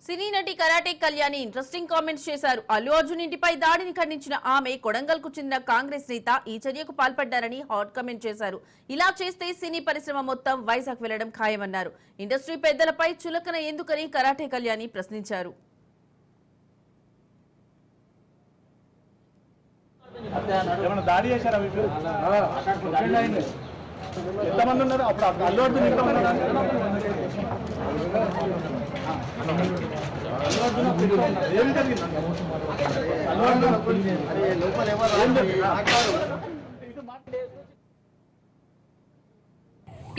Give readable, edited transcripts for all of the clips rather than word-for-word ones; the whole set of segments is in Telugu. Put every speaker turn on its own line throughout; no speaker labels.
సినీ నటి కరాటే కళ్యాణి ఇంట్రెస్టింగ్ కామెంట్స్ చేశారు. అల్లు అర్జున్ ఇంటిపై దాడిని ఖండించిన ఆమె కొడంగల్ కు చెందిన కాంగ్రెస్ నేత ఈ చర్యకు పాల్పడ్డారని హాట్ కామెంట్ చేశారు. ఇలా చేస్తే సినీ పరిశ్రమ మొత్తం వైజాగ్ వెళ్లడం ఖాయమన్నారు. ఇండస్ట్రీ పెద్దలపై చులకన ఎందుకని కరాటే కళ్యాణి ప్రశ్నించారు.
ఎంతమంది ఉన్నారు అప్పుడు అల్లు అర్జున్ ఎంతమంది ఏమి జరిగింది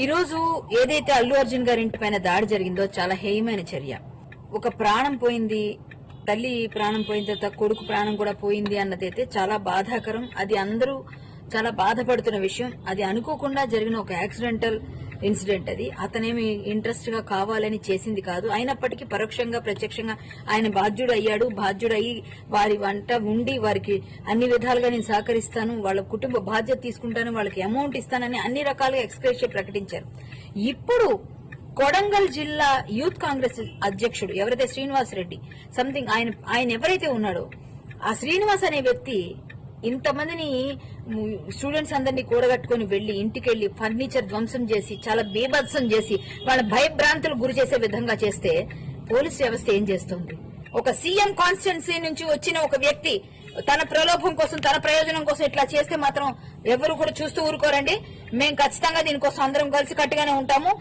ఈరోజు ఏదైతే అల్లు అర్జున్ గారి ఇంటి పైన దాడి జరిగిందో చాలా హేయమైన చర్య. ఒక ప్రాణం పోయింది, తల్లి ప్రాణం పోయిన తర్వాత కొడుకు ప్రాణం కూడా పోయింది అన్నదైతే చాలా బాధాకరం. అది అందరూ చాలా బాధపడుతున్న విషయం. అది అనుకోకుండా జరిగిన ఒక యాక్సిడెంటల్ ఇన్సిడెంట్. అది అతనేమి ఇంట్రెస్ట్ గా కావాలని చేసింది కాదు. అయినప్పటికీ పరోక్షంగా ప్రత్యక్షంగా ఆయన బాధ్యుడయ్యి వారి వంట ఉండి వారికి అన్ని విధాలుగా నేను సహకరిస్తాను, వాళ్ళ కుటుంబ బాధ్యత తీసుకుంటాను, వాళ్ళకి అమౌంట్ ఇస్తానని అన్ని రకాలుగా ఎక్స్‌గ్రేషియా ప్రకటించారు. ఇప్పుడు కొడంగల్ జిల్లా యూత్ కాంగ్రెస్ అధ్యక్షుడు ఎవరైతే శ్రీనివాస్ రెడ్డి సంథింగ్ ఆయన ఎవరైతే ఉన్నాడో ఆ శ్రీనివాస్ అనే వ్యక్తి ఇంతమందిని స్టూడెంట్స్ అందరినీ కూడగట్టుకుని వెళ్లి ఇంటికెళ్లి ఫర్నిచర్ ధ్వంసం చేసి చాలా బీభత్సం చేసి వాళ్ళ భయభ్రాంతులు గురి చేసే విధంగా చేస్తే పోలీస్ వ్యవస్థ ఏం చేస్తుంది? ఒక సీఎం కాన్స్టిట్యున్సీ నుంచి వచ్చిన ఒక వ్యక్తి తన ప్రలోభం కోసం తన ప్రయోజనం కోసం ఇట్లా చేస్తే మాత్రం ఎవరు కూడా చూస్తూ ఊరుకోరండి. మేము ఖచ్చితంగా దీనికోసం అందరం కలిసి కట్టుగానే ఉంటాము.